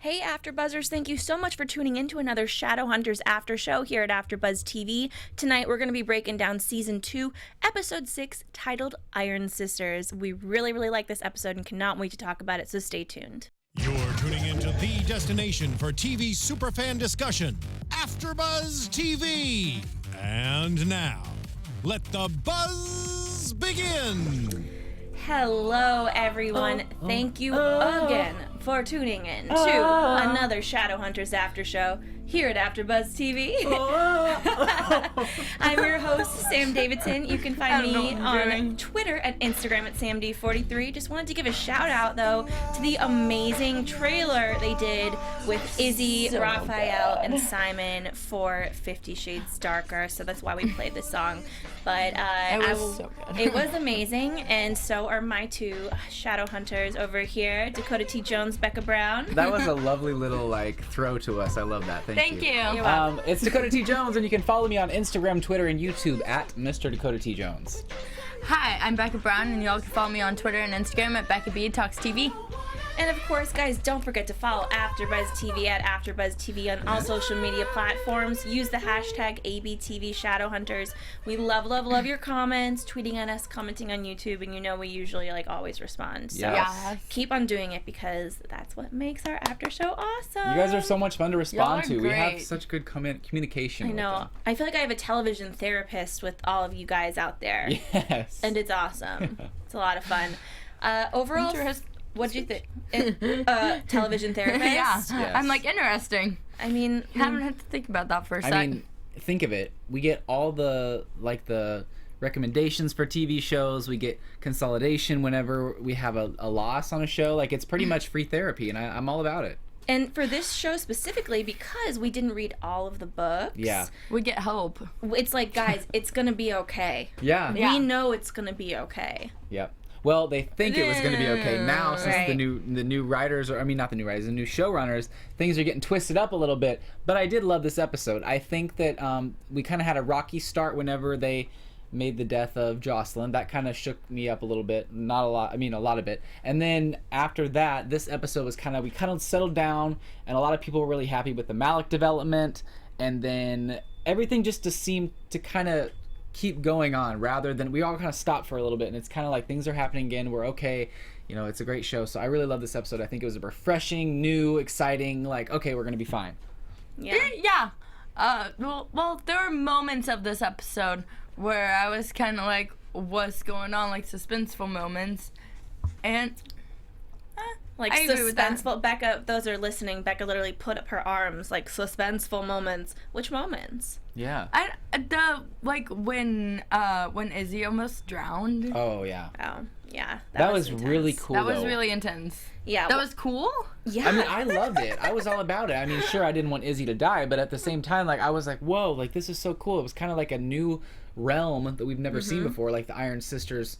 Hey AfterBuzzers, thank you so much for tuning in to another Shadowhunters after show here at AfterBuzz TV. Tonight we're going to be breaking down Season 2, Episode 6, titled Iron Sisters. We really like this episode and cannot wait to talk about it, so stay tuned. You're tuning into the destination for TV superfan discussion, AfterBuzz TV. And now, let the buzz begin. Hello everyone, thank you again for tuning in to another Shadowhunters after show here at AfterBuzz TV. I'm your host, Sam Davidson. You can find me on Twitter and Instagram at SamD43. Just wanted to give a shout out, though, to the amazing trailer they did with Izzy, Raphael, and Simon for 50 Shades Darker. So that's why we played this song. But it was amazing, and so are my two Shadowhunters over here, Dakota T. Jones, Becca Brown. That was a lovely little throw to us. I love that. Thank you. You're welcome. It's Dakota T. Jones, and you can follow me on Instagram, Twitter, and YouTube at Mr. Dakota T. Jones. Hi, I'm Becca Brown, and y'all can follow me on Twitter and Instagram at Becca B Talks TV. And of course, guys, don't forget to follow AfterBuzz TV at AfterBuzz TV on all social media platforms. Use the hashtag ABTV Shadowhunters. We love your comments, tweeting at us, commenting on YouTube, and you know we usually always respond. So Yes. keep on doing it because that's what makes our after show awesome. You guys are so much fun to respond to. We have great. such good communication. I know. With them. I feel like I have a television therapist with all of you guys out there. Yes. And it's awesome. It's a lot of fun. Overall, what did you think? Television therapist? Yeah, Yes. I'm interesting. I mean, Haven't had to think about that for a sec. I mean, think of it. We get all the the recommendations for TV shows. We get consolidation whenever we have a loss on a show. It's pretty much free therapy, and I'm all about it. and for this show specifically, because we didn't read all of the books, Yeah. we get hope. it's like, guys, it's going to be okay. Yeah. We know it's going to be okay. Yep. Well, they think it was going to be okay. Now, since Right. the new writers, or I mean, not the new writers, the new showrunners, things are getting twisted up a little bit. But I did love this episode. I think that we kind of had a rocky start whenever they made the death of Jocelyn. That kind of shook me up a little bit. Not a lot. I mean, a lot of it. And then after that, this episode was we kind of settled down, and a lot of people were really happy with the Malik development. And then everything just seemed to kind of keep going on, rather than we all kind of stopped for a little bit, and it's kind of like things are happening again. We're okay. It's a great show. So I really love this episode. I think it was a refreshing, new, exciting, okay, we're gonna be fine. Yeah. Yeah. Well, there were moments of this episode where I was kind of what's going on, suspenseful moments, and Like I agree with that. suspenseful. Becca, those are listening. Becca literally put up her arms, suspenseful moments. Which moments? Yeah. when Izzy almost drowned. Oh yeah. Oh, yeah. That was intense. really cool. That was though. really intense. Yeah. That was cool. Yeah. I mean, I loved it. I was all about it. I mean, sure, I didn't want Izzy to die, but at the same time, I was like, whoa, this is so cool. It was kind of like a new realm that we've never seen before, like the Iron Sisters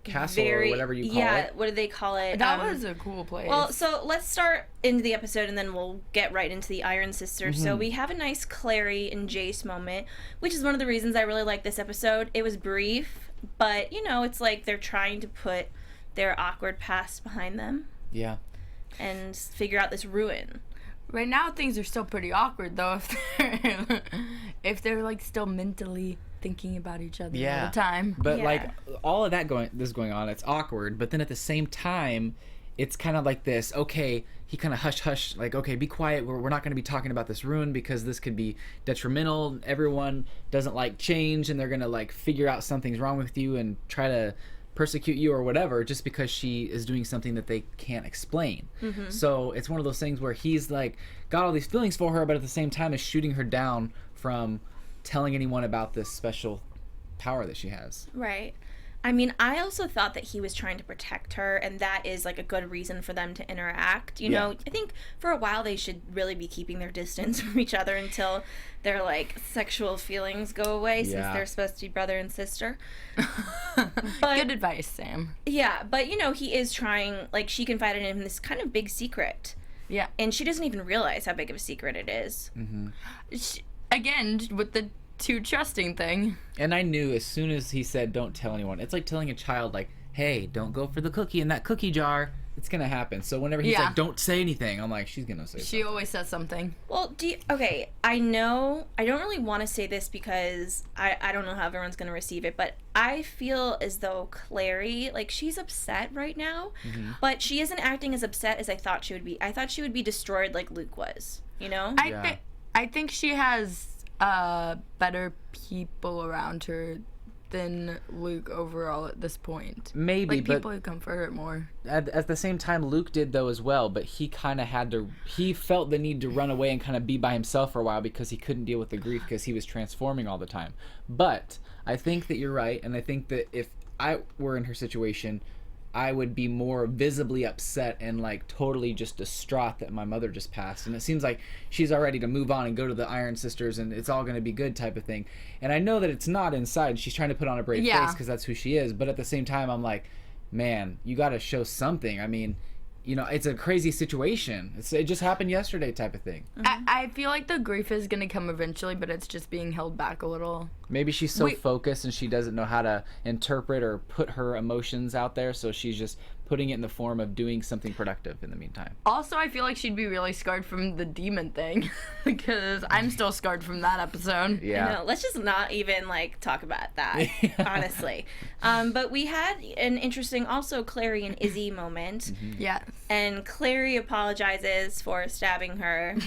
castle or whatever you call it. What do they call it? That was a cool place. Well, so let's start into the episode and then we'll get right into the Iron Sisters. Mm-hmm. So we have a nice Clary and Jace moment, which is one of the reasons I really like this episode. It was brief, but it's like they're trying to put their awkward past behind them Yeah. and figure out this ruin. right now things are still pretty awkward though if they're still mentally thinking about each other all the time. But Yeah. all of that going on, it's awkward. But then at the same time, it's kind of like this. Okay, he kind of hush, okay, be quiet. We're not going to be talking about this ruin because this could be detrimental. Everyone doesn't like change, and they're going to figure out something's wrong with you and try to persecute you or whatever just because she is doing something that they can't explain. Mm-hmm. So it's one of those things where he's got all these feelings for her, but at the same time is shooting her down from telling anyone about this special power that she has. Right. I mean, I also thought that he was trying to protect her, and that is a good reason for them to interact. You know, I think for a while they should really be keeping their distance from each other until their sexual feelings go away, since they're supposed to be brother and sister. But, Good advice, Sam. yeah, but he is trying. She confided in him this kind of big secret, Yeah. and she doesn't even realize how big of a secret it is. Again, with the too trusting thing. And I knew as soon as he said, don't tell anyone. It's like telling a child, hey, don't go for the cookie in that cookie jar. It's gonna happen. So whenever he's like, "Don't say anything," I'm like, "She's gonna say." She always says something. Well, okay, I know I don't really want to say this because I don't know how everyone's gonna receive it, but I feel as though Clary, like, she's upset right now, but she isn't acting as upset as I thought she would be. I thought she would be destroyed like Luke was. You know? I think she has better people around her than Luke overall at this point. Maybe, like, people who comfort her more. At the same time, Luke did though as well, but he kind of had to. He felt the need to run away and kind of be by himself for a while because he couldn't deal with the grief because he was transforming all the time. But I think that you're right, and I think that if I were in her situation, I would be more visibly upset and like totally just distraught that my mother just passed. And it seems like she's all ready to move on and go to the Iron Sisters and it's all going to be good type of thing. And I know that it's not inside. She's trying to put on a brave face because that's who she is. But at the same time, I'm like, man, you got to show something. I mean, you know, it's a crazy situation. It just happened yesterday type of thing. I feel like the grief is going to come eventually, but it's just being held back a little. Maybe she's so focused and she doesn't know how to interpret or put her emotions out there, so she's just putting it in the form of doing something productive in the meantime. Also, I feel like she'd be really scarred from the demon thing because I'm still scarred from that episode. Yeah. I know. Let's just not even like talk about that, honestly. But we had an interesting also Clary and Izzy moment. Yes. And Clary apologizes for stabbing her.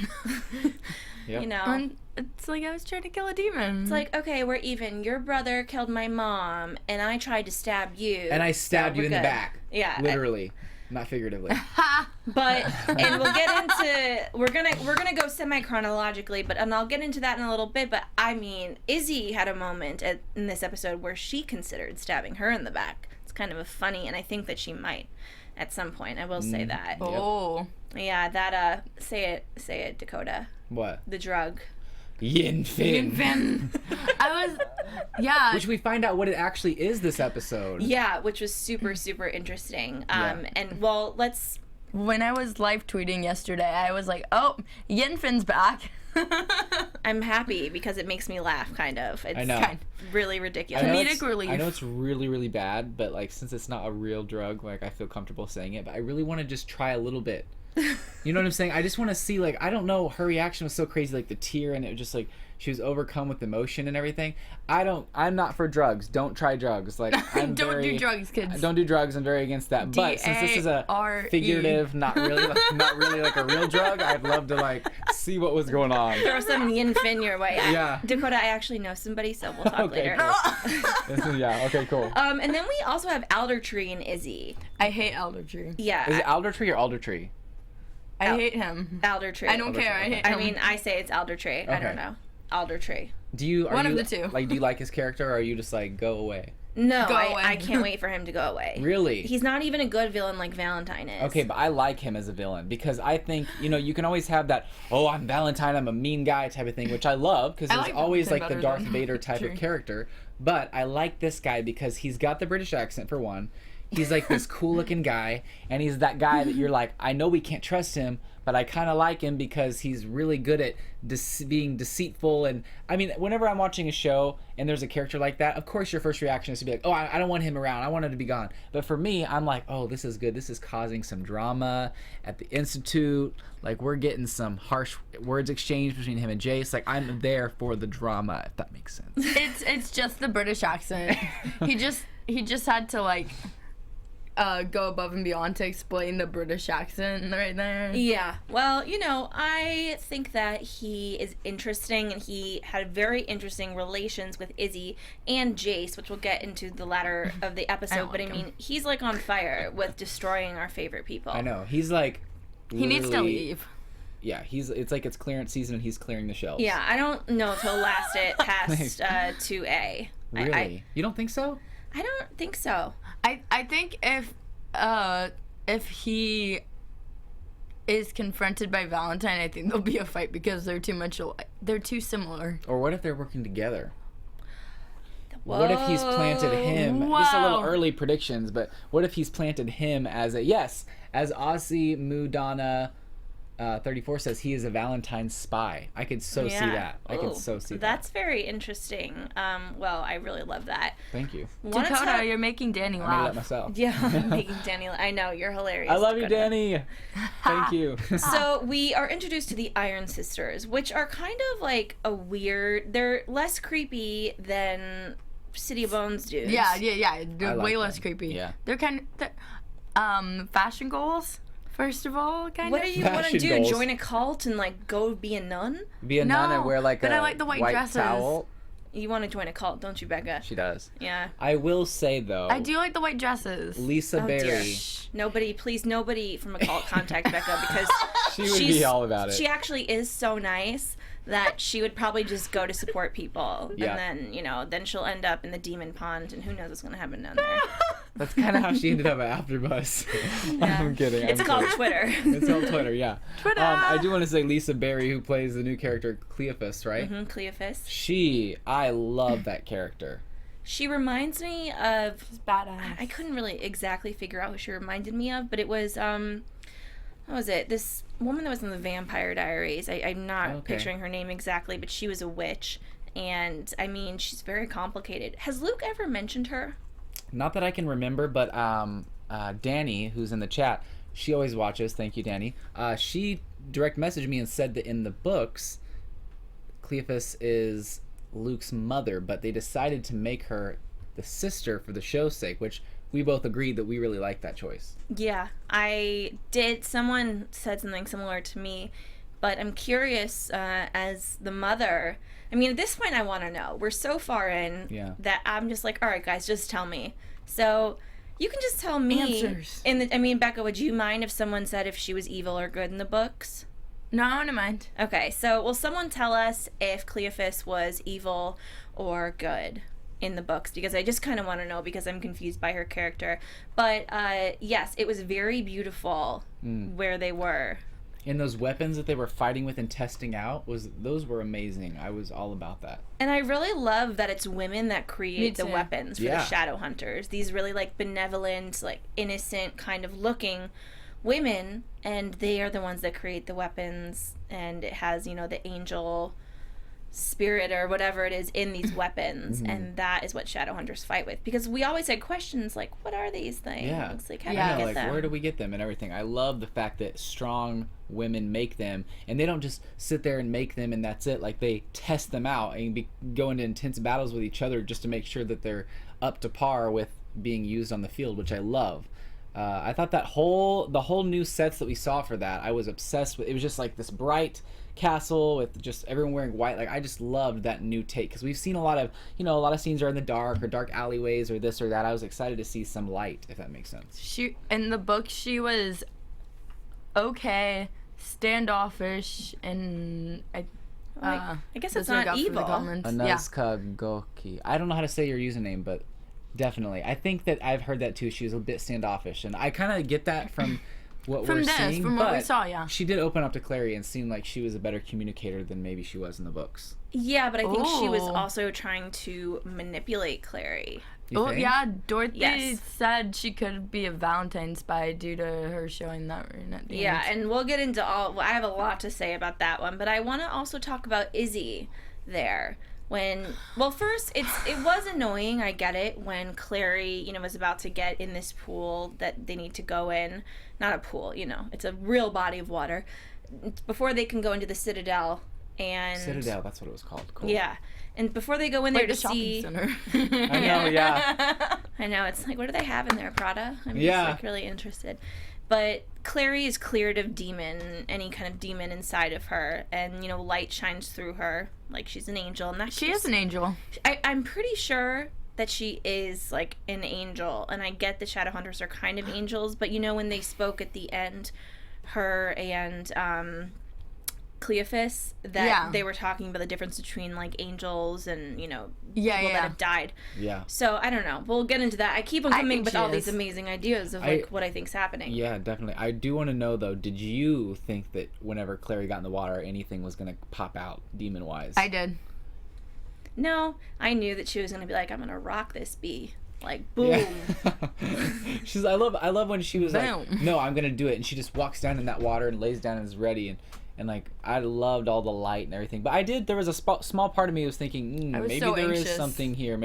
Yep. You know. And it's like I was trying to kill a demon. It's like, okay, we're even. Your brother killed my mom, and I tried to stab you. And I stabbed so you in the good. back. Yeah. Literally. Not figuratively. But and we'll get into we're gonna go semi-chronologically, and I'll get into that in a little bit. But I mean, Izzy had a moment in this episode where she considered stabbing her in the back. It's kind of a funny, and I think that she might at some point. I will say that. Oh. Yeah, that say it, Dakota. What? The drug. Yin Fin. I was, yeah. Which we find out what it actually is this episode. Yeah, which was super interesting. And well, let's. When I was live tweeting yesterday, I was like, "Oh, Yinfin's back." I'm happy because it makes me laugh. Kind of. It's I know. kind of really ridiculous. Comedic relief. I know it's really bad, but like since it's not a real drug, like I feel comfortable saying it. But I really want to just try a little bit. You know what I'm saying? I just want to see, like, I don't know, her reaction was so crazy, like the tear, and it was just like she was overcome with emotion and everything. I'm not for drugs. Don't try drugs. Like, don't do drugs, kids. Don't do drugs. I'm very against that. But since this is a figurative, not really like a real drug, I'd love to like see what was going on. Throw some Yin Fin your way. Yeah. Dakota, I actually know somebody, so we'll talk later. Cool. Yeah. Okay. Cool. And then we also have Alder Tree and Izzy. I hate Alder Tree. Yeah. Is it Alder Tree or Alder Tree? I hate him. Alder Tree. I don't care. I hate him. I mean, I say it's Alder Tree. I don't know. Alder Tree. One of the two. Like, do you like his character, or are you just like, go away? No, Go away. I can't wait for him to go away. Really? He's not even a good villain like Valentine is. Okay, but I like him as a villain because I think, you know, you can always have that, oh, I'm Valentine, I'm a mean guy type of thing, which I love because there's always like the Darth Vader type of character. But I like this guy because he's got the British accent for one. He's like this cool looking guy, and he's that guy that you're like, I know we can't trust him, but I kind of like him because he's really good at being deceitful. And I mean, whenever I'm watching a show and there's a character like that, of course your first reaction is to be like, oh, I don't want him around, I want him to be gone. But for me, I'm like, oh, this is good. This is causing some drama at the Institute. Like, we're getting some harsh words exchanged between him and Jace. Like, I'm there for the drama, if that makes sense. It's just the British accent. He just had to like go above and beyond to explain the British accent right there. Yeah. Well, you know, I think that he is interesting, and he had very interesting relations with Izzy and Jace, which we'll get into the latter of the episode. But I mean, he's like on fire with destroying our favorite people. I know. He's like, he needs to leave. Yeah, it's like it's clearance season and he's clearing the shelves. Yeah, I don't know if he'll last it past 2A. Really? You don't think so? I don't think so. I think if he is confronted by Valentine, I think there'll be a fight because they're too similar. Or what if they're working together? Whoa. What if he's planted him? This is a little early predictions, but what if he's planted him as Aussie, Mudana, 34 says he is a Valentine's spy. I could so see that. I could so see that. That's very interesting. Well, I really love that. Thank you. Dakota, you're making Danny I made laugh. that myself. Yeah, I'm making Danny. I know, you're hilarious. I love you, Dakota. Danny. Thank you. So we are introduced to the Iron Sisters, which are kind of like a weird. They're less creepy than City of Bones dudes. Yeah. They're I like way less them. creepy. Yeah. They're kind of fashion goals. First of all, kind What of. do you want to Fashion do? goals. Join a cult and like go be a nun? Be a nun and No, wear like but a I like the white dresses. towel. You want to join a cult, don't you, Becca? She does. Yeah. I will say though, I do like the white dresses. Lisa Oh Berry. dear. Nobody, please, nobody from a cult contact Becca because She would be all about it. She actually is so nice that she would probably just go to support people, Yeah. and then then she'll end up in the demon pond, and who knows what's gonna happen down there. That's kind of how she ended up at AfterBuzz. I'm kidding. It's I'm called kidding. Twitter. It's on Twitter, yeah. Twitter. I do want to say Lisa Berry, who plays the new character Cleophas, right? Cleophas. I love that character. She reminds me of. She's badass. I couldn't really exactly figure out who she reminded me of, but it was what was it? This woman that was in the Vampire Diaries. I'm not Okay. picturing her name exactly, but she was a witch, and I mean she's very complicated. Has Luke ever mentioned her? Not that I can remember, but Danny, who's in the chat, she always watches. Thank you, Danny. She direct messaged me and said that in the books, Cleophas is Luke's mother, but they decided to make her the sister for the show's sake, which we both agreed that we really liked that choice. Yeah, I did. Someone said something similar to me, but I'm curious as the mother. I mean, at this point, I want to know. We're so far in that I'm just like, all right, guys, just tell me. So you can just tell me. Answers. I mean, Becca, would you mind if someone said if she was evil or good in the books? No, I wouldn't mind. Okay, so will someone tell us if Cleophas was evil or good in the books? Because I just kind of want to know because I'm confused by her character. But yes, it was very beautiful where they were. And those weapons that they were fighting with and testing out, those were amazing. I was all about that. And I really love that it's women that create the too. weapons for the Shadowhunters. These really like benevolent, like innocent kind of looking women, and they are the ones that create the weapons, and it has, the angel spirit or whatever it is in these weapons, and that is what Shadowhunters fight with. Because we always had questions like, what are these things? Yeah. Like, how do I we know, get them? where do we get them and everything? I love the fact that strong women make them, and they don't just sit there and make them and that's it. Like, they test them out and go into intense battles with each other just to make sure that they're up to par with being used on the field, which I love. I thought the whole new sets that we saw for that, I was obsessed with. It was just like this bright castle with just everyone wearing white. Like, I just loved that new take, because we've seen a lot of scenes are in the dark or dark alleyways or this or that. I was excited to see some light, if that makes sense. She in the book she was okay, standoffish, and I guess it's that's what I not got from the evil. comments. Yeah. Anaska Goki. I don't know how to say your username, but definitely. I think that I've heard that too. She was a bit standoffish, and I kind of get that from what we're seeing. From what we but saw, yeah. She did open up to Clary and seemed like she was a better communicator than maybe she was in the books. Yeah, but I think she was Ooh. also trying to manipulate Clary. You Oh think? yeah, Dorothy Yes. said she could be a Valentine spy due to her showing that ring at the Yeah, end. and we'll get into all. I have a lot to say about that one, but I want to also talk about Izzy there. First, it was annoying. I get it when Clary, was about to get in this pool that they need to go in. Not a pool, it's a real body of water. Before they can go into the Citadel, and Citadel, that's what it was called. Cool. yeah, and before they go in there Like to the shopping see. center. I know, yeah. I know, it's like, what do they have in there, Prada? I'm Yeah. just like really interested. But Clary is cleared of any kind of demon inside of her, and light shines through her, like she's an angel, and She is an angel. I'm pretty sure that she is like an angel, and I get the Shadowhunters are kind of angels, but when they spoke at the end, her and Cleophas, that they were talking about the difference between like angels and people that have died. Yeah. So I don't know. We'll get into that. I keep on I coming think with she all is. these amazing ideas of like what I think's happening. Yeah, definitely. I do want to know though, did you think that whenever Clary got in the water, anything was gonna pop out demon-wise? I did. No, I knew that she was gonna be like, I'm gonna rock this bee. Like, boom. Yeah. I love when she was Boom. like, no, I'm gonna do it, and she just walks down in that water and lays down and is ready, and like I loved all the light and everything. But there was a small part of me was thinking, I was maybe so there is anxious. something here.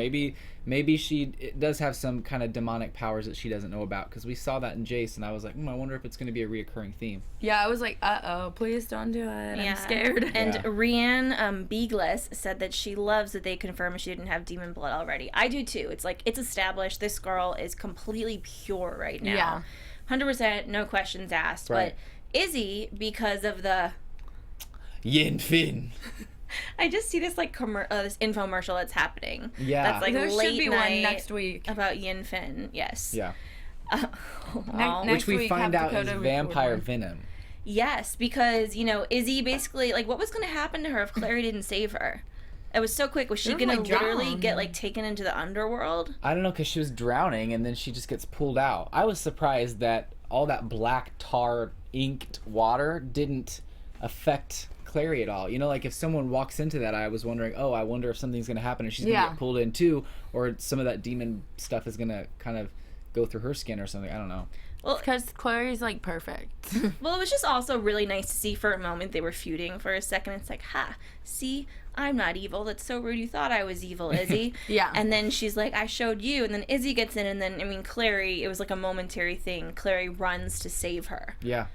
Maybe she does have some kind of demonic powers that she doesn't know about, because we saw that in Jace, and I was like, I wonder if it's gonna be a reoccurring theme. Yeah, I was like, uh-oh, please don't do it. I'm scared. And Yeah. Rhiann Beagless said that she loves that they confirmed she didn't have demon blood already. I do too. It's like, it's established this girl is completely pure right now. Yeah. 100%, no questions asked. Right. But Izzy, because of the... Yin Fin. I just see this like this infomercial that's happening. Yeah. That's like There should late be night one next week. about Yin Fin. Yes. Yeah. Wow. Next Which we week, find have out is Dakota record vampire one. venom. Yes, because Izzy basically like what was going to happen to her if Clary didn't save her? It was so quick. Was she She was, going to like, literally drowned. get like taken into the underworld? I don't know, because she was drowning and then she just gets pulled out. I was surprised that all that black tar inked water didn't affect Clary at all. Like if someone walks into that, I was wondering, I wonder if something's going to happen and she's going to Yeah. get pulled in too, or some of that demon stuff is going to kind of go through her skin or something. I don't know. Well, Because Clary's like perfect. well, it was just also really nice to see for a moment they were feuding for a second. It's like, see, I'm not evil. That's so rude. You thought I was evil, Izzy. Yeah. And then she's like, I showed you. And then Izzy gets in, and then, Clary, it was like a momentary thing. Clary runs to save her. Yeah.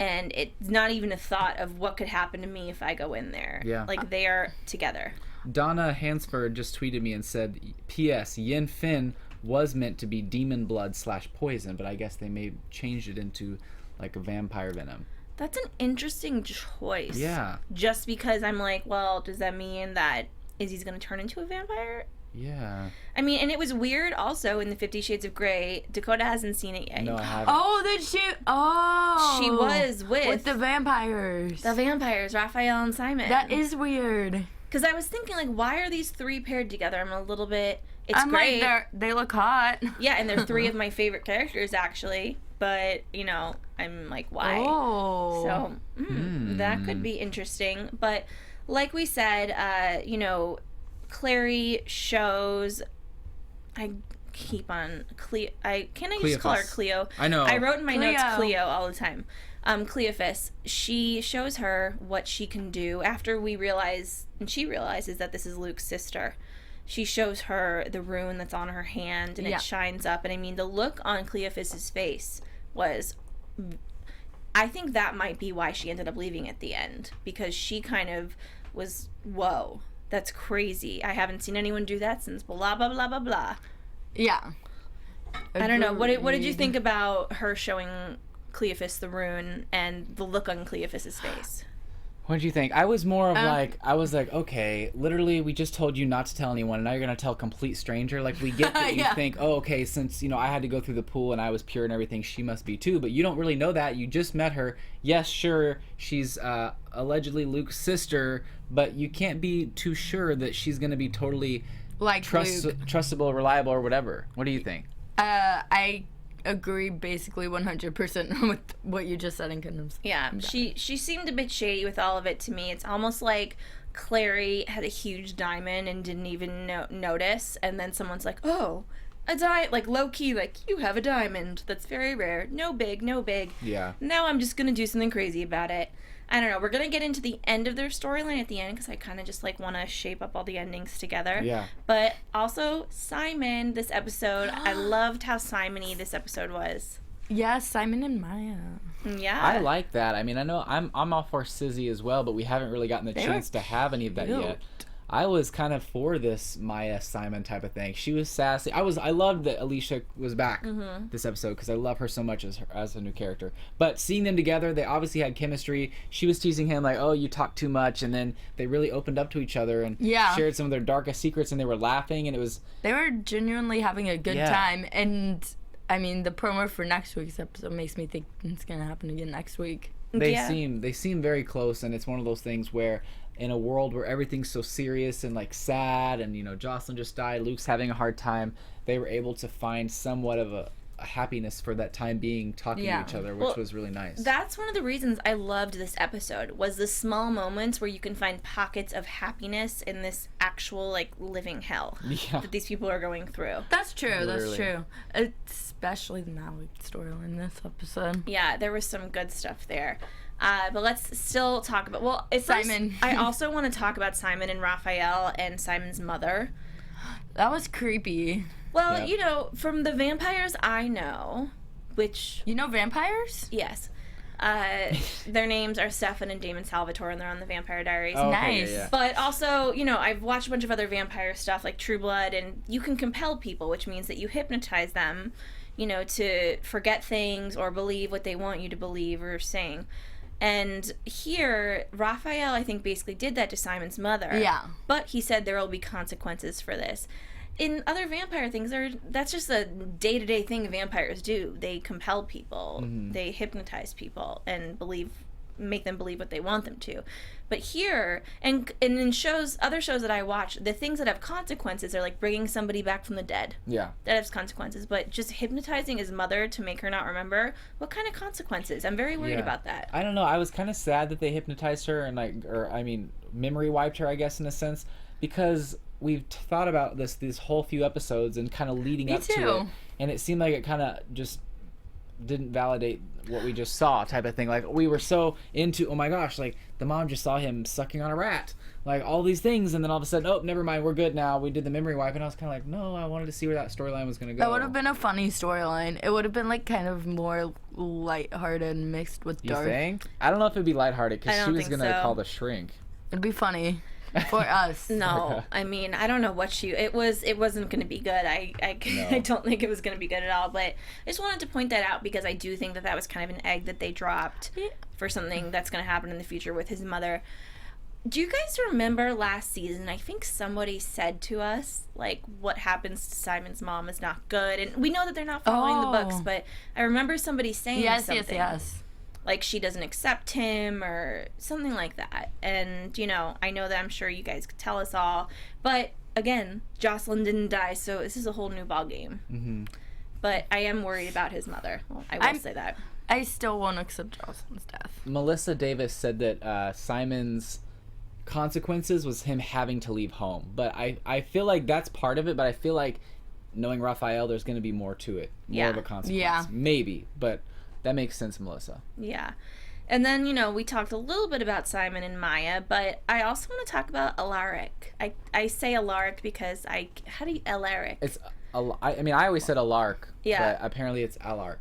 And it's not even a thought of what could happen to me if I go in there. Yeah. Like, they are together. Donna Hansford just tweeted me and said, P.S. Yin Fin was meant to be demon blood / poison, but I guess they may changed it into like a vampire venom. That's an interesting choice. Yeah. Just because I'm like, well, does that mean that Izzy's going to turn into a vampire? Yeah. I mean, and it was weird also in the 50 Shades of Grey. Dakota hasn't seen it yet. No, I haven't. Oh, did she? Oh. She was with the vampires. the vampires, Raphael and Simon. That is weird. Because I was thinking, like, why are these three paired together? I'm a little bit... It's I'm great. like, they look hot. Yeah, and they're three of my favorite characters, actually. But, I'm like, why? Oh. So, that could be interesting. But, like we said, Clary shows... I keep on... Can I just call her Cleophas. Cleo? I know. I wrote in my notes Cleo. Cleo all the time. Cleophas, she shows her what she can do after we realize, and she realizes that this is Luke's sister. She shows her the rune that's on her hand, and Yeah. it shines up. And the look on Cleophas's face was, I think that might be why she ended up leaving at the end, because she kind of was, whoa, that's crazy. I haven't seen anyone do that since blah, blah, blah, blah, blah. Yeah. I don't know. What did you Agreed. think about her showing Cleophas the rune and the look on Cleophas's face? What did you think? I was more of I was like, okay, literally, we just told you not to tell anyone, and now you're going to tell a complete stranger? Like, we get that you Yeah. think, okay, since, I had to go through the pool and I was pure and everything, she must be too, but you don't really know that. You just met her. Yes, sure, she's allegedly Luke's sister, but you can't be too sure that she's going to be totally Like Luke. trustable, reliable, or whatever. What do you think? I agree basically 100% with what you just said in Kingdoms. Yeah, she seemed a bit shady with all of it to me. It's almost like Clary had a huge diamond and didn't even notice, and then someone's like, oh, a diamond, like low-key, like, you have a diamond. That's very rare. No big. Yeah. Now I'm just going to do something crazy about it. I don't know. We're going to get into the end of their storyline at the end because I kind of just like want to shape up all the endings together. Yeah. But also Simon, this episode, I loved how Simon-y this episode was. Yes, Simon and Maya. Yeah. I like that. I mean, I know I'm all for Sizzy as well, but we haven't really gotten the They chance were to have any of that cute. yet. I was kind of for this Maya Simon type of thing. She was sassy. I loved that Alicia was back this episode because I love her so much as a new character. But seeing them together, they obviously had chemistry. She was teasing him like, "Oh, you talk too much," and then they really opened up to each other and Yeah. shared some of their darkest secrets, and they were laughing, and it was They were genuinely having a good Yeah. time, and I mean the promo for next week's episode makes me think it's gonna happen again next week. they Yeah. seem very close, and it's one of those things where in a world where everything's so serious and like sad, and Jocelyn just died, Luke's having a hard time, they were able to find somewhat of happiness for that time being, talking to each other, which was really nice. That's one of the reasons I loved this episode, was the small moments where you can find pockets of happiness in this actual, like, living hell that these people are going through. That's true. Literally. That's true. Especially the Malik storyline in this episode. Yeah, there was some good stuff there. But let's still talk about, Simon. I also want to talk about Simon and Raphael and Simon's mother. That was creepy. Well, you know, from the vampires I know, which... You know vampires? Yes. Their names are Stefan and Damon Salvatore, and they're on the Vampire Diaries. Oh, nice. Okay, yeah. But also, you know, I've watched a bunch of other vampire stuff, like True Blood, and you can compel people, which means that you hypnotize them, you know, to forget things or believe what they want you to believe or saying. And here, Raphael, I think, basically did that to Simon's mother. Yeah. But he said there will be consequences for this. In other vampire things, that's just a day-to-day thing vampires do. They compel people. Mm-hmm. They hypnotize people and make them believe what they want them to. But here, and in other shows that I watch, the things that have consequences are like bringing somebody back from the dead. Yeah. That has consequences. But just hypnotizing his mother to make her not remember, what kind of consequences? I'm very worried about that. I don't know. I was kind of sad that they hypnotized her and memory wiped her, I guess, in a sense, because we've thought about this these whole few episodes and kind of leading up to it, and it seemed like it kind of just didn't validate what we just saw, type of thing. Like, we were so into, oh my gosh, like the mom just saw him sucking on a rat, like all these things, and then all of a sudden, oh, never mind, we're good now, we did the memory wipe, and I was kind of like, no, I wanted to see where that storyline was going to go. That would have been a funny storyline. It would have been like kind of more lighthearted mixed with dark. You think? I don't know if it'd be lighthearted, because she was going to call the shrink. It'd be funny. For us. No, I mean, I don't know what it wasn't going to be good. I don't think it was going to be good at all, but I just wanted to point that out because I do think that was kind of an egg that they dropped for something that's going to happen in the future with his mother. Do you guys remember last season, I think somebody said to us, like, what happens to Simon's mom is not good, and we know that they're not following the books, but I remember somebody saying something. Yes. Like, she doesn't accept him or something like that. And, you know, I know that I'm sure you guys could tell us all. But, again, Jocelyn didn't die, so this is a whole new ballgame. Mm-hmm. But I am worried about his mother. Well, I will say that. I still won't accept Jocelyn's death. Melissa Davis said that Simon's consequences was him having to leave home. But I feel like that's part of it, but I feel like knowing Raphael, there's going to be more to it. More of a consequence. Yeah. Maybe, but... That makes sense, Melissa. Yeah. And then, you know, we talked a little bit about Simon and Maya, but I also want to talk about Alaric. I say Alaric because how do you Alaric? It's I always said Alaric, but apparently it's Alaric.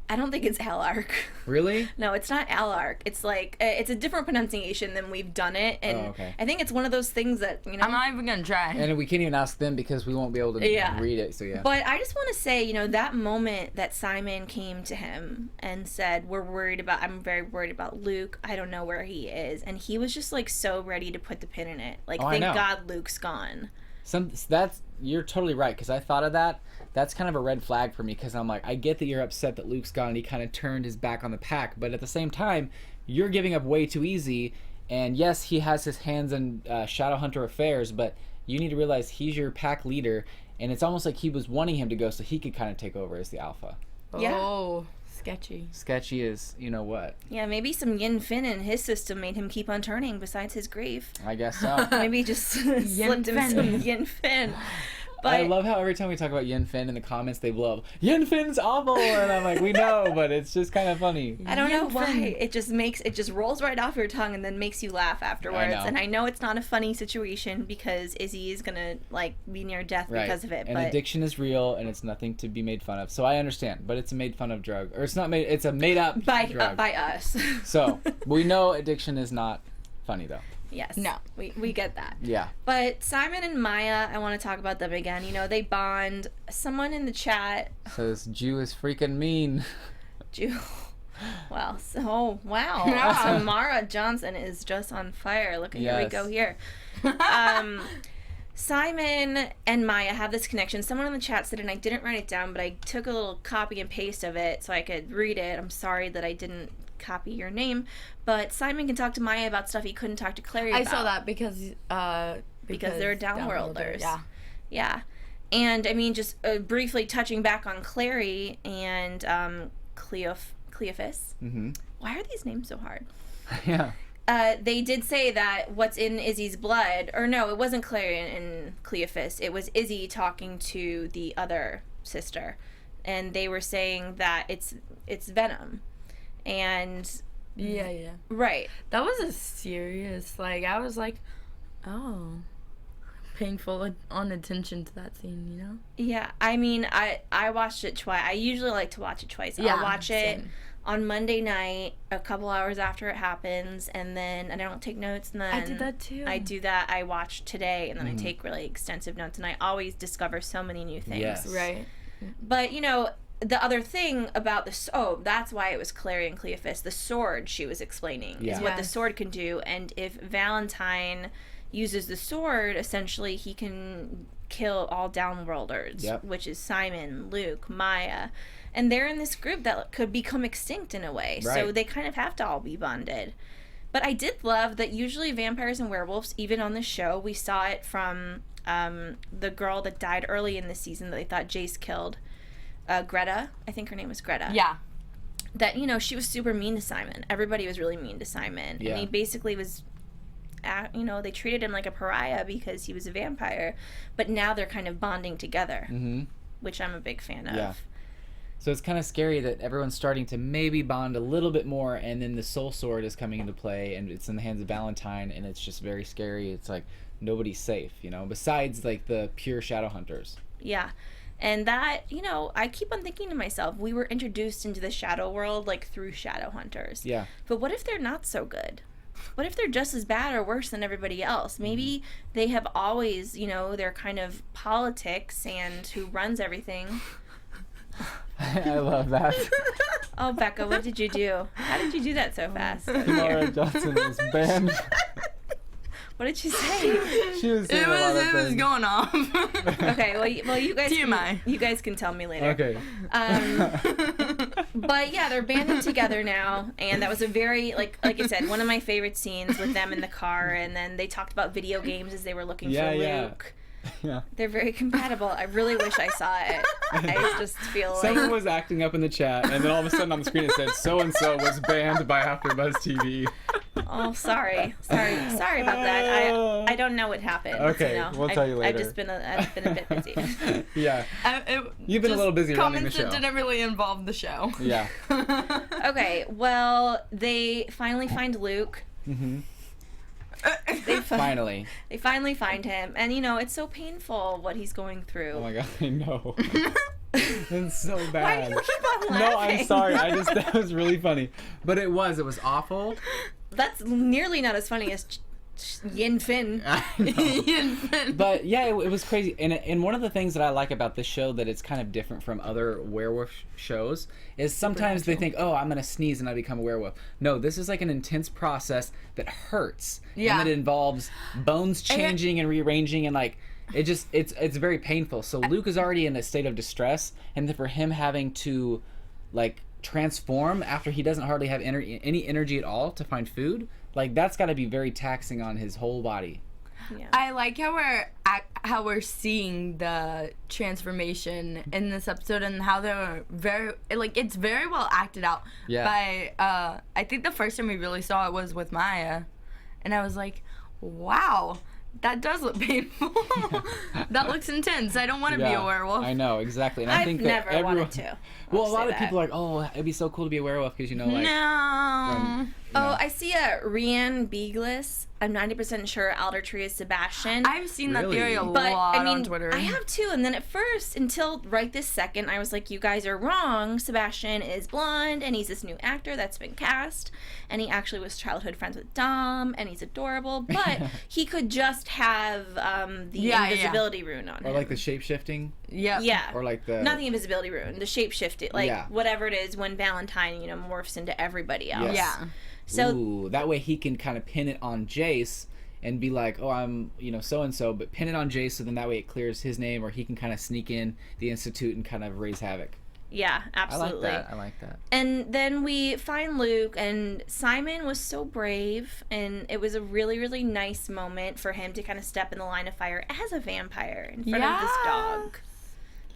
I don't think it's Alaric. Really? No, it's not Alaric. It's like, it's a different pronunciation than we've done it. And I think it's one of those things that, you know. I'm not even going to try. And we can't even ask them because we won't be able to read it, so yeah. But I just want to say, you know, that moment that Simon came to him and said, I'm very worried about Luke. I don't know where he is. And he was just, like, so ready to put the pin in it. Like, thank God Luke's gone. You're totally right, because I thought of that. That's kind of a red flag for me, because I'm like, I get that you're upset that Luke's gone and he kind of turned his back on the pack, but at the same time, you're giving up way too easy, and yes, he has his hands in Shadowhunter affairs, but you need to realize he's your pack leader, and it's almost like he was wanting him to go so he could kind of take over as the alpha. Yeah. Oh, sketchy. Sketchy is, you know what. Yeah, maybe some Yin Fin in his system made him keep on turning besides his grief. I guess so. Maybe he just slipped him some Yin Fin. But I love how every time we talk about Yin Fin in the comments, they blow up, Yin Fin's awful, and I'm like, we know, but it's just kind of funny. I don't know why. It just rolls right off your tongue and then makes you laugh afterwards. And I know it's not a funny situation because Izzy is gonna like be near death because of it. And addiction is real, and it's nothing to be made fun of. So I understand, but it's a made fun of drug, or it's not made. It's a made up drug by us. So we know addiction is not funny though. Yes. No. We get that. Yeah. But Simon and Maya, I want to talk about them again. You know, they bond. Someone in the chat says Jew is freaking mean. Jew. Well, so wow. Samara Johnson is just on fire. Look at here we go here. Simon and Maya have this connection. Someone in the chat said, and I didn't write it down, but I took a little copy and paste of it so I could read it. I'm sorry that I didn't copy your name, but Simon can talk to Maya about stuff he couldn't talk to Clary about. I saw that because they're downworlders. Yeah. And I mean, just briefly touching back on Clary and Cleophas. Mm-hmm. Why are these names so hard? Yeah. They did say that what's in Izzy's blood, or no, it wasn't Clary and Cleophas. It was Izzy talking to the other sister, and they were saying that it's venom, and Yeah. right. That was a serious, like, I was like, oh, painful on attention to that scene, you know? Yeah, I mean, I watched it twice. I usually like to watch it twice. Yeah, I'll watch it same. on Monday night, a couple hours after it happens, and then I don't take notes, and then I did that too. I do that. I watch today, and then I take really extensive notes, and I always discover so many new things. Yes. Right. But, you know, the other thing about this, that's why it was Clary and Cleophas. The sword she was explaining is what the Yes. sword can do, and if Valentine uses the sword, essentially he can kill all downworlders, Yep. which is Simon, Luke, Maya, and they're in this group that could become extinct in a way. So Right. they kind of have to all be bonded. But I did love that usually vampires and werewolves, even on the show, we saw it from the girl that died early in the season that they thought Jace killed, Greta. I think her name was Greta. Yeah. That, you know, she was super mean to Simon. Everybody was really mean to Simon. Yeah. And he basically was, you know, they treated him like a pariah because he was a vampire. But now they're kind of bonding together, which I'm a big fan of. Yeah. So it's kind of scary that everyone's starting to maybe bond a little bit more, and then the soul sword is coming into play, and it's in the hands of Valentine, and it's just very scary. It's like nobody's safe, you know, besides like the pure Shadowhunters. Yeah. And that, you know, I keep on thinking to myself, we were introduced into the shadow world like through Shadowhunters. Yeah. But what if they're not so good? What if they're just as bad or worse than everybody else? Maybe they have always, you know, their kind of politics and who runs everything. I love that. Oh, Becca, what did you do? How did you do that so fast? Laura Johnson was banned. What did you say? She was saying It a lot of was things. going off. Okay, well, you guys TMI. you guys can tell me later. Okay. But yeah, they're banded together now, and that was a very like I said, one of my favorite scenes with them in the car, and then they talked about video games as they were looking for Luke. Yeah. They're very compatible. I really wish I saw it. I just feel Someone like was acting up in the chat, and then all of a sudden on the screen it said so and so was banned by AFTERBUZZ TV. oh sorry about that. I don't know what happened. Okay, you know? we'll tell you I've later. just been I've been a bit busy. Yeah. You've been a just little busy running the comments show. that didn't really involve the show. Yeah. Okay, well they finally find Luke. Mm-hmm. They Finally. They finally find him, and you know it's so painful what he's going through. Oh my god, I know. It's so Why bad. do you keep on laughing? No, I'm sorry. That was really funny. But it was awful. That's nearly not as funny as Yin Finn. I know. But yeah, it was crazy. And one of the things that I like about this show that it's kind of different from other werewolf shows is sometimes they think, oh, I'm going to sneeze and I become a werewolf. No, this is like an intense process that hurts. Yeah. And that involves bones changing and rearranging, and like it's very painful. So Luke is already in a state of distress, and then for him having to like transform after he doesn't hardly have any energy at all to find food, like that's got to be very taxing on his whole body. Yeah. I like how we're seeing the transformation in this episode, and how they're it's very well acted out. Yeah. By I think the first time we really saw it was with Maya, and I was like, wow, that does look painful. That looks intense. I don't want to be a werewolf. I know, exactly. And I I've think never that everyone, wanted to. Well, I'll a lot say of people are like, oh, it'd be so cool to be a werewolf because, you know, like. No. Oh, I see a Rian Beaglis. I'm 90% sure Alder Tree is Sebastian. I've seen that Really? theory a But lot I mean, on Twitter. I have too. And then at first, until right this second, I was like, "You guys are wrong. Sebastian is blonde, and he's this new actor that's been cast, and he actually was childhood friends with Dom, and he's adorable. But he could just have the invisibility rune on him, Or like the shape shifting. Yep. yeah, Or like the. not the invisibility rune, the shape shifting, like Yeah. whatever it is when Valentine, you know, morphs into everybody else. Yes. Yeah. So Ooh, that way he can kind of pin it on Jace and be like, oh, I'm, you know, so and so, but pin it on Jace, so then that way it clears his name, or he can kind of sneak in the Institute and kind of raise havoc. Yeah, absolutely. I like that. And then we find Luke, and Simon was so brave, and it was a really, really nice moment for him to kind of step in the line of fire as a vampire in front of this dog.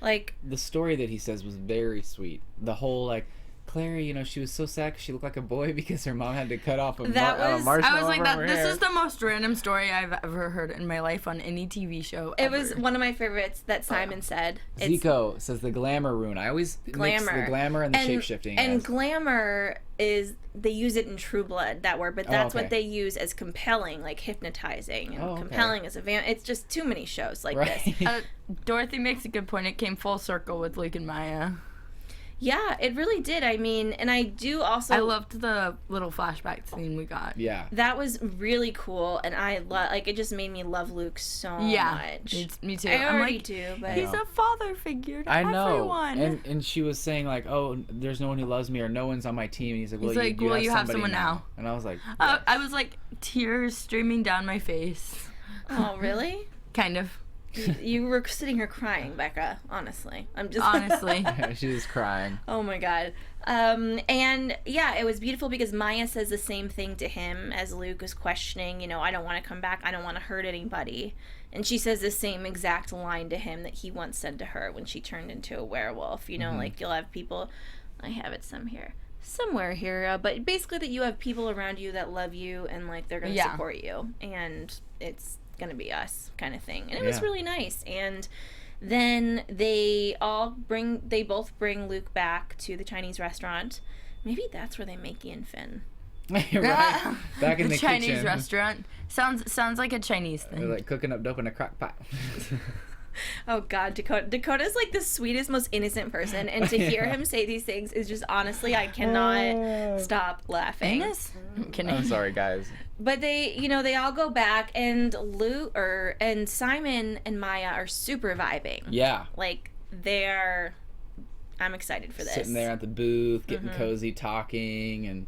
Like, the story that he says was very sweet. The whole, like, Claire, you know, she was so sad 'cause she looked like a boy because her mom had to cut off a marshmallow. I was like, over her this hair. is the most random story I've ever heard in my life on any TV show it ever. was one of my favorites that Simon said. It's Zico says the glamour rune. I always mix the glamour and the shape-shifting. And glamour is, they use it in True Blood, that word, but that's what they use as compelling, like hypnotizing. And compelling as a it's just too many shows like this. Dorothy makes a good point. It came full circle with Luke and Maya. Yeah, it really did. I mean, and I do also... I loved the little flashback scene we got. Yeah. That was really cool, and I love... Like, it just made me love Luke so much. Me too. I already do, but... He's a father figure to I know. everyone. And she was saying, like, oh, there's no one who loves me, or no one's on my team. And he's like, well, you have someone now. And I was like... I was like, tears streaming down my face. Oh, really? Kind of. You were sitting here crying, Becca. Honestly, I'm just honestly. She was crying. Oh my god. And yeah, it was beautiful because Maya says the same thing to him as Luke is questioning. You know, I don't want to come back. I don't want to hurt anybody. And she says the same exact line to him that he once said to her when she turned into a werewolf. You know, like you'll have people. I have it somewhere here, but basically that you have people around you that love you and like they're gonna support you, and it's gonna be us kind of thing. And it was really nice. And then they both bring Luke back to the Chinese restaurant. Maybe that's where they make Ian Finn. Right. Back in the Chinese kitchen. restaurant. Sounds like a Chinese thing. They're like cooking up dope in a crock pot. Oh god, Dakota's like the sweetest, most innocent person, and to hear him say these things is just, honestly, I cannot stop laughing. I'm sorry, guys. But they all go back, and and Simon and Maya are super vibing. Yeah. Like, I'm excited for this. Sitting there at the booth, getting cozy, talking, and...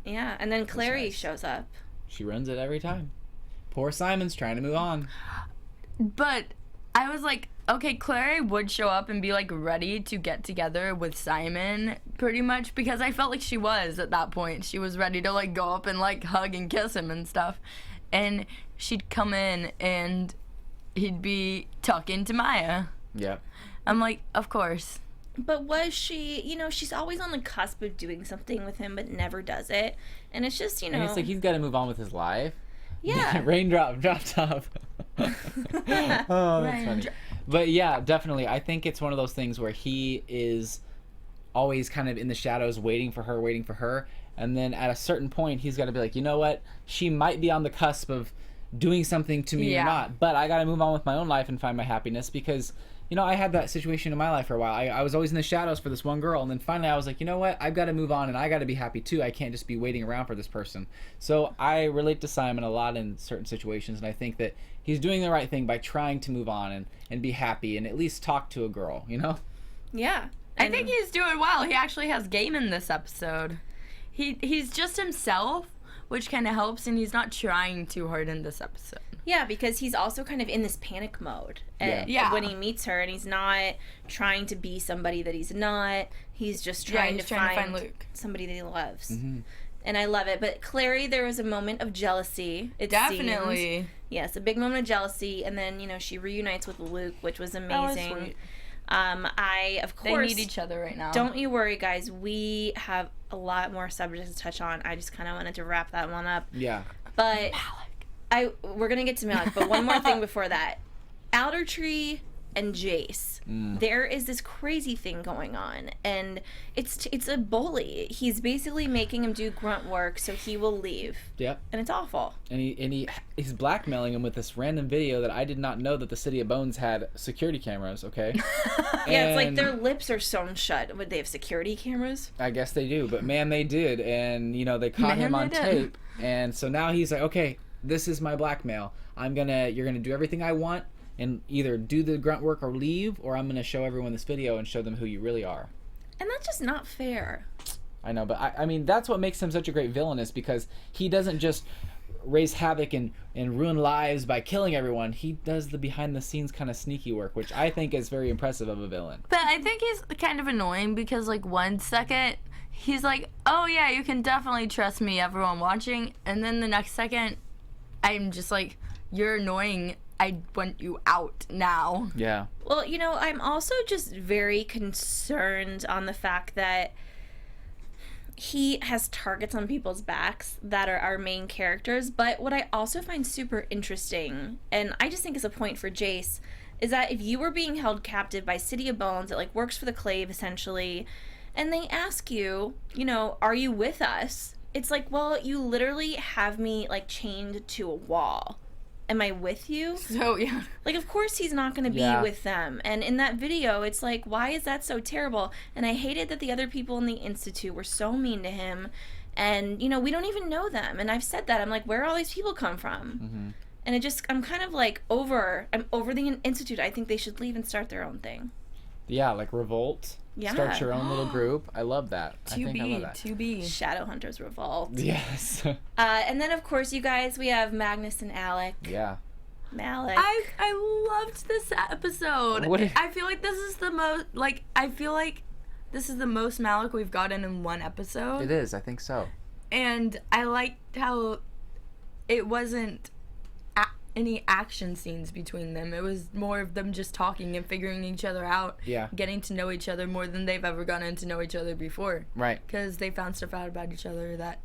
Yeah, and then Clary shows up. She runs it every time. Poor Simon's trying to move on. But I was like, okay, Clary would show up and be like ready to get together with Simon pretty much, because I felt like she was at that point. She was ready to like go up and like hug and kiss him and stuff. And she'd come in and he'd be talking to Maya. Yep. I'm like, of course. But was she, she's always on the cusp of doing something with him but never does it. And it's just, And it's like he's got to move on with his life. Yeah. Raindrop, drop top. Oh, that's funny. But yeah, definitely. I think it's one of those things where he is always kind of in the shadows waiting for her. And then at a certain point, he's got to be like, you know what? She might be on the cusp of doing something to me or not. But I got to move on with my own life and find my happiness because... I had that situation in my life for a while. I was always in the shadows for this one girl, and then finally I was like, you know what? I've got to move on, and I got to be happy too. I can't just be waiting around for this person. So I relate to Simon a lot in certain situations, and I think that he's doing the right thing by trying to move on and be happy and at least talk to a girl, Yeah. I think he's doing well. He actually has game in this episode. He's just himself, which kind of helps, and he's not trying too hard in this episode. Yeah, because he's also kind of in this panic mode when he meets her, and he's not trying to be somebody that he's not. He's just trying to find Luke. Somebody that he loves. Mm-hmm. And I love it. But Clary, there was a moment of jealousy. Definitely. Seems. Yes, a big moment of jealousy, and then, she reunites with Luke, which was amazing. That was sweet. Of course... They need each other right now. Don't you worry, guys. We have a lot more subjects to touch on. I just kind of wanted to wrap that one up. Yeah. But... we're gonna get to Malik, but one more thing before that. Aldertree and Jace. There is this crazy thing going on, and it's a bully. He's basically making him do grunt work so he will leave. Yep. And it's awful. And he's blackmailing him with this random video that I did not know that the City of Bones had security cameras, okay? Yeah, it's like their lips are sewn shut. Would they have security cameras? I guess they do, but man, they did. And, they caught him on tape. And so now he's like, okay, this is my blackmail. You're gonna do everything I want and either do the grunt work or leave, or I'm gonna show everyone this video and show them who you really are. And that's just not fair. I know, but I mean, that's what makes him such a great villain, is because he doesn't just raise havoc and ruin lives by killing everyone. He does the behind the scenes kind of sneaky work, which I think is very impressive of a villain. But I think he's kind of annoying because, like, 1 second he's like, oh yeah, you can definitely trust me, everyone watching, and then the next second I'm just like, you're annoying, I want you out now. Yeah. Well, you know, I'm also just very concerned on the fact that he has targets on people's backs that are our main characters. But what I also find super interesting, and I just think is a point for Jace, is that if you were being held captive by City of Bones, that like works for the Clave essentially, and they ask you, you know, are you with us? It's like, well, you literally have me like chained to a wall. Am I with you? So, yeah. Like, of course he's not going to be with them. And in that video, it's like, why is that so terrible? And I hated that the other people in the Institute were so mean to him. And, you know, we don't even know them. And I've said that. I'm like, where all these people come from? Mm-hmm. And it just, I'm kind of like I'm over the Institute. I think they should leave and start their own thing. Yeah, like revolt. Yeah. Start your own little group. I love that. I love that. To be. Shadowhunters revolt. Yes. And then, of course, you guys, we have Magnus and Alec. Yeah. Malik. I loved this episode. I feel like this is the most, like, I feel like this is the most Malik we've gotten in one episode. It is, I think so. And I liked how it wasn't any action scenes between them. It was more of them just talking and figuring each other out. Yeah. Getting to know each other more than they've ever gotten to know each other before. Right. Because they found stuff out about each other that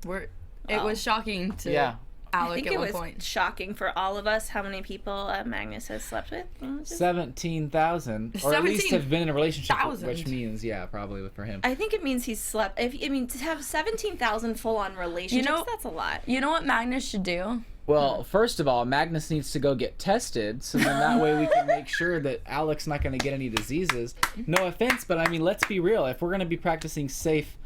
it was shocking to Alec at one point. I think it was shocking for all of us how many people Magnus has slept with. 17,000. Or at least have been in a relationship, which means, probably for him. I think it means he's slept. To have 17,000 full-on relationships, that's a lot. You know what Magnus should do? Well, first of all, Magnus needs to go get tested, so then that way we can make sure that Alec's not going to get any diseases. No offense, but I mean, let's be real. If we're going to be practicing safe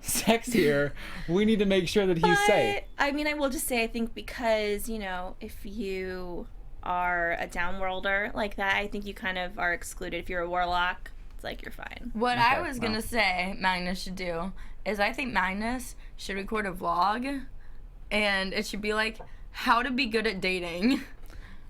sex here, we need to make sure that he's safe. I mean, I will just say, I think because, you know, if you are a downworlder like that, I think you kind of are excluded. If you're a warlock, it's like you're fine. What I was going to say Magnus should do is I think Magnus should record a vlog, and it should be like, how to be good at dating.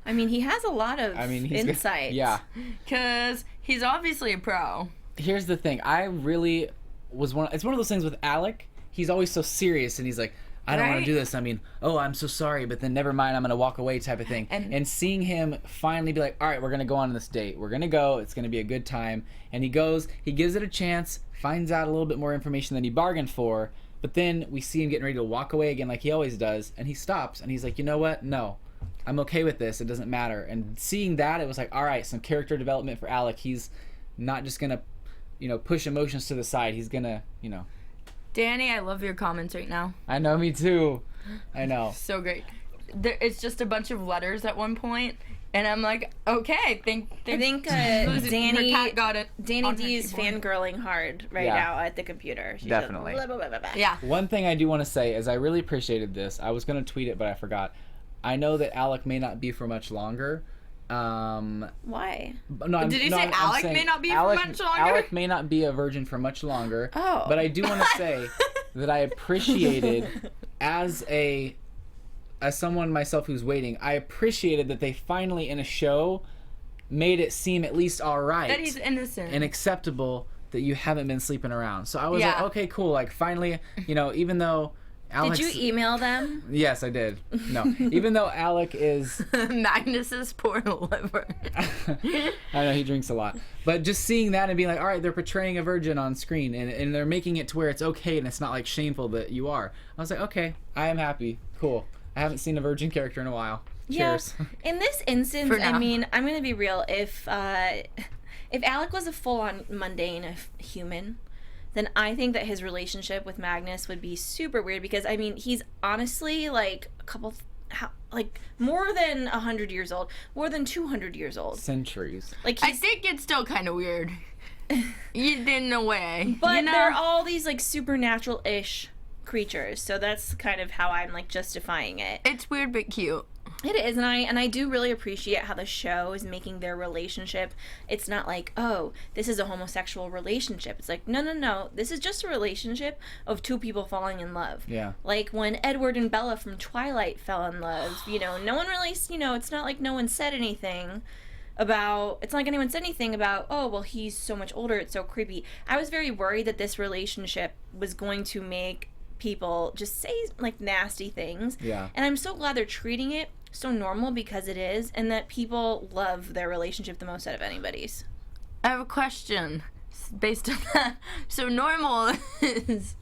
I mean, he has a lot of insights. Yeah. Because he's obviously a pro. Here's the thing. I really was it's one of those things with Alec. He's always so serious, and he's like, I don't want to do this. I mean, oh, I'm so sorry, but then never mind, I'm going to walk away type of thing. And seeing him finally be like, all right, we're going to go on this date. We're going to go. It's going to be a good time. And he goes, he gives it a chance, finds out a little bit more information than he bargained for. But then we see him getting ready to walk away again like he always does, and he stops, and he's like, you know what? No, I'm okay with this. It doesn't matter. And seeing that, it was like, all right, some character development for Alec. He's not just going to, you know, push emotions to the side. He's going to, you know. Danny, I love your comments right now. I know, me too. I know. So great. It's just a bunch of letters at one point, and I'm like, okay, I think Danny D is fangirling hard now at the computer. She's definitely. Blah, blah, blah, blah, blah. Yeah. One thing I do want to say is I really appreciated this. I was going to tweet it, but I forgot. I know that Alec may not be for much longer. Why? No, Did you say Alec may not be for much longer? Alec may not be a virgin for much longer. Oh. But I do want to say that I appreciated, as someone myself who's waiting, I appreciated that they finally in a show made it seem at least all right. That he's innocent. And acceptable that you haven't been sleeping around. So I was like, okay, cool. Like finally, you know, even though Alex... Did you email them? Yes, I did. No. Even though Alec is... Magnus's poor liver. I know, he drinks a lot. But just seeing that and being like, all right, they're portraying a virgin on screen, and they're making it to where it's okay and it's not like shameful that you are. I was like, okay, I am happy. Cool. I haven't seen a virgin character in a while. Cheers. Yeah. In this instance, I mean, I'm going to be real. If Alec was a full-on mundane human, then I think that his relationship with Magnus would be super weird because, I mean, he's honestly like more than 100 years old, more than 200 years old. Centuries. Like I think it's still kind of weird. In a way. But you know? they're all these like supernatural-ish creatures, so that's kind of how I'm like justifying it. It's weird but cute. It is, and I do really appreciate how the show is making their relationship. It's not like, oh, this is a homosexual relationship. It's like, no, this is just a relationship of two people falling in love. Yeah. Like when Edward and Bella from Twilight fell in love. No one really, it's not like no one said anything about. It's not like anyone said anything about, oh, well, he's so much older. It's so creepy. I was very worried that this relationship was going to make people just say like nasty things. Yeah. And I'm so glad they're treating it so normal, because it is, and that people love their relationship the most out of anybody's. I have a question based on that. So normal is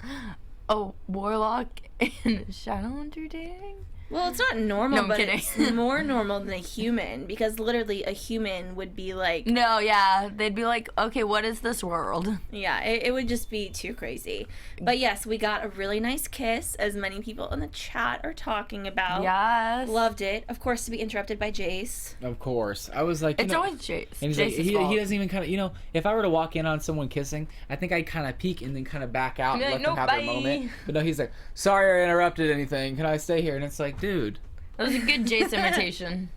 a warlock and a Shadowhunter dating? Well, it's not normal, No, I'm but kidding. it's more normal than a human, because literally a human would be like, No, yeah. They'd be like, okay, what is this world? yeah, it would just be too crazy. But yes, we got a really nice kiss, as many people in the chat are talking about. Yes. Loved it. Of course, to be interrupted by Jace. Of course. I was like, It's always Jace. And he's like, Jace's he fault. doesn't even kind of, if I were to walk in on someone kissing, I think I'd kind of peek and then kind of back out and You're let like, them "No, have bye." their moment. But no, he's like, sorry I interrupted anything. Can I stay here? And it's like, dude. That was a good Jace imitation.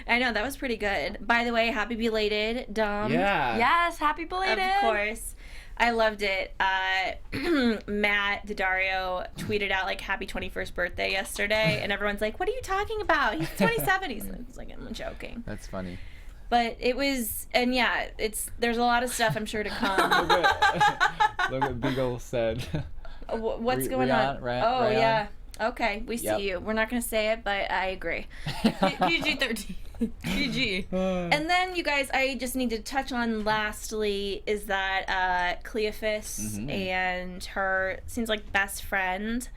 I know, that was pretty good. By the way, happy belated, Dom. Yeah. Yes, happy belated. Of course. I loved it. Matt Daddario tweeted out like happy 21st birthday yesterday, and everyone's like, what are you talking about? He's 27. He's like, I'm joking. That's funny. But it was, and yeah, there's a lot of stuff I'm sure to come. Look what Beagle said. What's going on? Ryan? Yeah. Okay, we see Yep. you. We're not going to say it, but I agree. PG-13. PG. And then, you guys, I just need to touch on lastly is that Cleophas and her, seems like best friend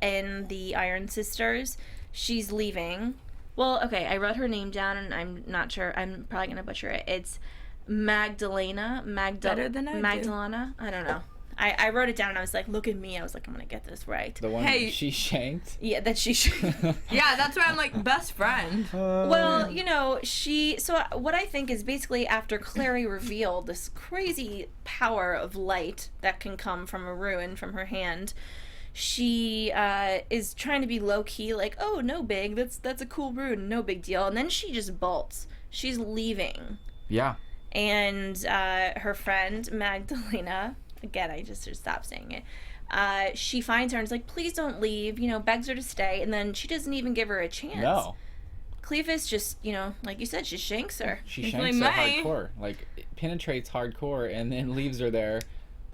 in the Iron Sisters, she's leaving. Well, okay, I wrote her name down, and I'm not sure. I'm probably going to butcher it. It's Magdalena. Better than I do. Magdalena? I don't know. I wrote it down, and I was like, look at me. I was like, I'm going to get this right. The one Hey. that she shanked? Yeah, that she should. Yeah, that's why I'm like, best friend. Well, so what I think is basically after Clary revealed this crazy power of light that can come from a rune from her hand, she is trying to be low-key, like, oh, no big, that's a cool rune, no big deal. And then she just bolts. She's leaving. Yeah. And her friend, Magdalena, again, I just should stop saying it, she finds her and is like, please don't leave, begs her to stay, and then she doesn't even give her a chance. No. Cleophas just, like you said, just shanks her. She He's shanks her like, "Mate." hardcore. Like, it penetrates hardcore and then leaves her there.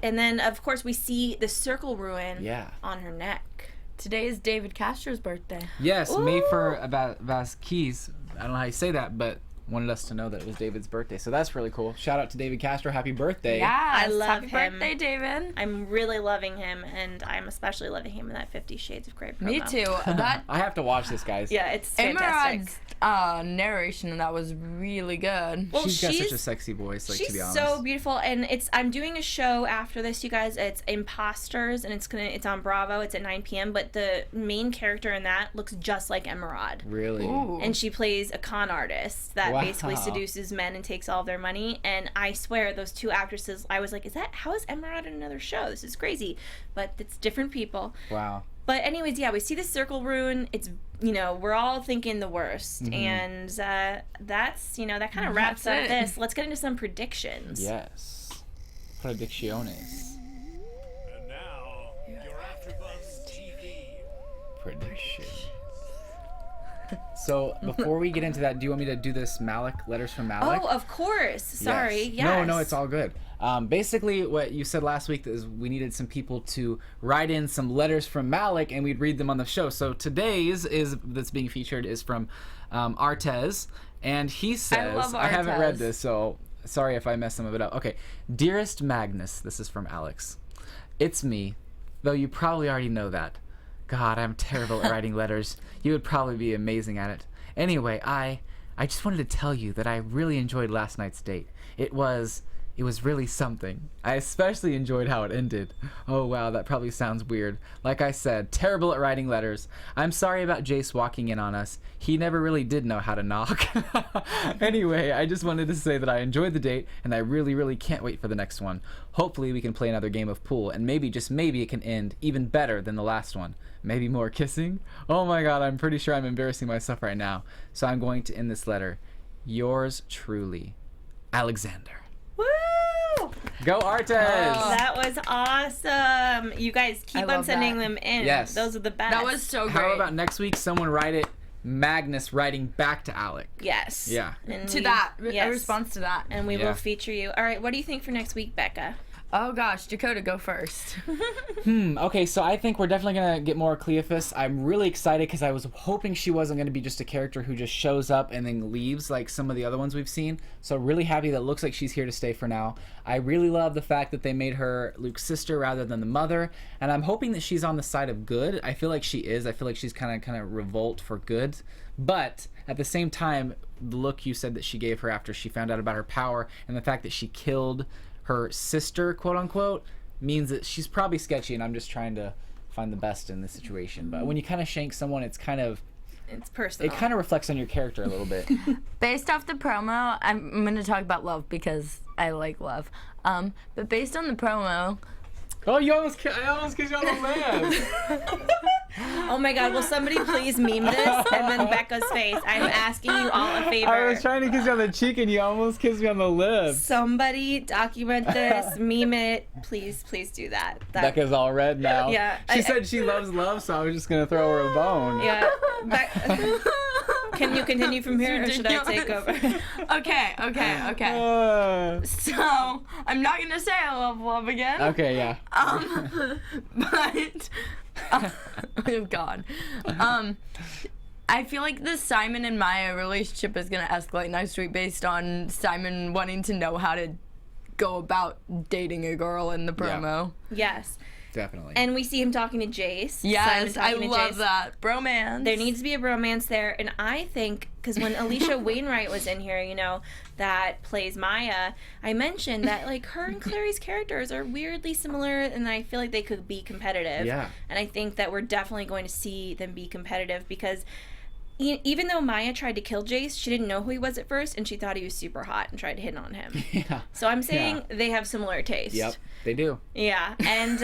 And then, of course, we see the circle ruin Yeah. on her neck. Today is David Castro's birthday. Yes, Ooh. made for Vasquez. I don't know how you say that, but wanted us to know that it was David's birthday. So that's really cool. Shout out to David Castro. Happy birthday. Yeah, I love happy him. birthday, David. I'm really loving him, and I'm especially loving him in that 50 Shades of Grey promo. Me too. That I have to watch this, guys. Yeah, it's fantastic. Emerod's narration in that was really good. Well, She's got such a sexy voice, like, to she's be honest. so beautiful, and I'm doing a show after this, you guys. It's Imposters, and it's on Bravo. It's at 9 p.m. But the main character in that looks just like Emerald. Really? Ooh. And she plays a con artist that Wow. basically seduces men and takes all of their money. And I swear, those two actresses, I was like, how is Emerald in another show? This is crazy. But it's different people. Wow. But anyways, yeah, we see the circle rune. It's, we're all thinking the worst. Mm-hmm. And that's, that kind of wraps up That's it. this. Let's get into some predictions. Yes. Predicciones. And now, your AfterBuzz TV. Prediction. So, before we get into that, do you want me to do this Malik, letters from Malik? Oh, of course. Sorry. Yes. No, it's all good. Basically, what you said last week is we needed some people to write in some letters from Malik, and we'd read them on the show. So today's that's being featured is from Artez, and he says, love I haven't read Artez. this, so sorry if I messed some of it up. Okay, dearest Magnus, this is from Alex. It's me, though you probably already know that. God, I'm terrible at writing letters. You would probably be amazing at it. Anyway, I just wanted to tell you that I really enjoyed last night's date. It was It was really something. I especially enjoyed how it ended. Oh wow, that probably sounds weird. Like I said, terrible at writing letters. I'm sorry about Jace walking in on us. He never really did know how to knock. Anyway, I just wanted to say that I enjoyed the date, and I really, really can't wait for the next one. Hopefully we can play another game of pool, and maybe, just maybe, it can end even better than the last one. Maybe more kissing? Oh my god, I'm pretty sure I'm embarrassing myself right now. So I'm going to end this letter. Yours truly, Alexander. Woo! Go Artes! That was awesome. You guys keep on sending them in. Yes. Those are the best. That was so great. How about next week someone write it, Magnus writing back to Alec? Yes. Yeah. And a response to that. And we Yeah. will feature you. All right, what do you think for next week, Becca? Oh gosh, Dakota, go first. Okay, so I think we're definitely going to get more Cleophas. I'm really excited because I was hoping she wasn't going to be just a character who just shows up and then leaves like some of the other ones we've seen. So really happy that it looks like she's here to stay for now. I really love the fact that they made her Luke's sister rather than the mother, and I'm hoping that she's on the side of good. I feel like she is. I feel like she's kind of revolt for good. But at the same time, the look you said that she gave her after she found out about her power and the fact that she killed her sister, quote unquote, means that she's probably sketchy, and I'm just trying to find the best in this situation. But when you kind of shank someone, it's personal. it kind of reflects on your character a little bit. Based off the promo, I'm going to talk about love because I like love. But based on the promo, Oh, I almost kissed you on the lips. Oh my god, will somebody please meme this? And then Becca's face. I'm asking you all a favor. I was trying to kiss you on the cheek, and you almost kissed me on the lips. Somebody document this, meme it. Please do that. Becca's all red now. Yeah, She said she loves love, so I was just going to throw her a bone. Yeah. Can you continue from here, or should I take over? Okay. So, I'm not going to say I love love again. Okay, yeah. But oh god. I feel like the Simon and Maya relationship is gonna escalate next week based on Simon wanting to know how to go about dating a girl in the promo. Yes. Definitely. And we see him talking to Jace. Yes, Simon I talking to love Jace. that. Bromance. There needs to be a bromance there, and I think, because when Alicia Wainwright was in here, that plays Maya, I mentioned that, like, her and Clary's characters are weirdly similar, and I feel like they could be competitive. Yeah. And I think that we're definitely going to see them be competitive, because even though Maya tried to kill Jace, she didn't know who he was at first, and she thought he was super hot and tried to hit on him. Yeah. So I'm saying they have similar taste. Yep, they do. Yeah, and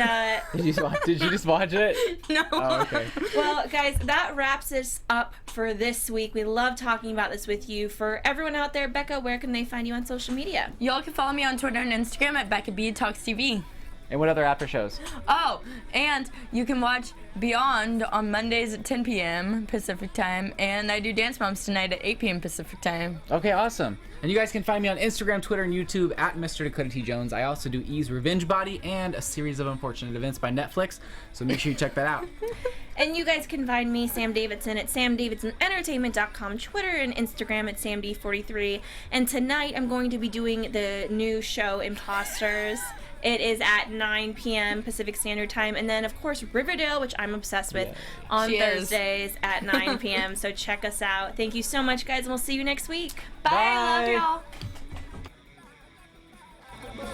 Did you just watch it? No. Oh, okay. well, guys, that wraps us up for this week. We love talking about this with you. For everyone out there, Becca, where can they find you on social media? Y'all can follow me on Twitter and Instagram at Becca B Talks TV. And what other after shows? Oh, and you can watch Beyond on Mondays at 10 p.m. Pacific time, and I do Dance Moms tonight at 8 p.m. Pacific time. Okay, awesome. And you guys can find me on Instagram, Twitter, and YouTube at Mr. Dakota T. Jones. I also do E's Revenge Body and A Series of Unfortunate Events by Netflix, so make sure you check that out. And you guys can find me, Sam Davidson, at samdavidsonentertainment.com, Twitter and Instagram at samd43. And tonight I'm going to be doing the new show, Imposters. It is at 9 p.m. Pacific Standard Time. And then, of course, Riverdale, which I'm obsessed with, on Thursdays at 9 p.m. So check us out. Thank you so much, guys, and we'll see you next week. Bye. Bye. Love y'all.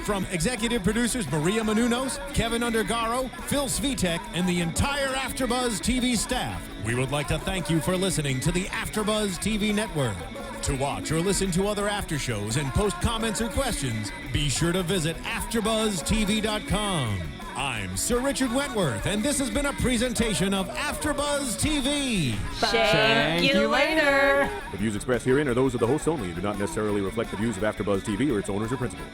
From executive producers Maria Menounos, Kevin Undergaro, Phil Svitek, and the entire AfterBuzz TV staff, we would like to thank you for listening to the AfterBuzz TV network. To watch or listen to other after shows and post comments or questions, be sure to visit AfterBuzzTV.com. I'm Sir Richard Wentworth, and this has been a presentation of AfterBuzz TV. Thank you later. The views expressed herein are those of the hosts only and do not necessarily reflect the views of AfterBuzz TV or its owners or principals.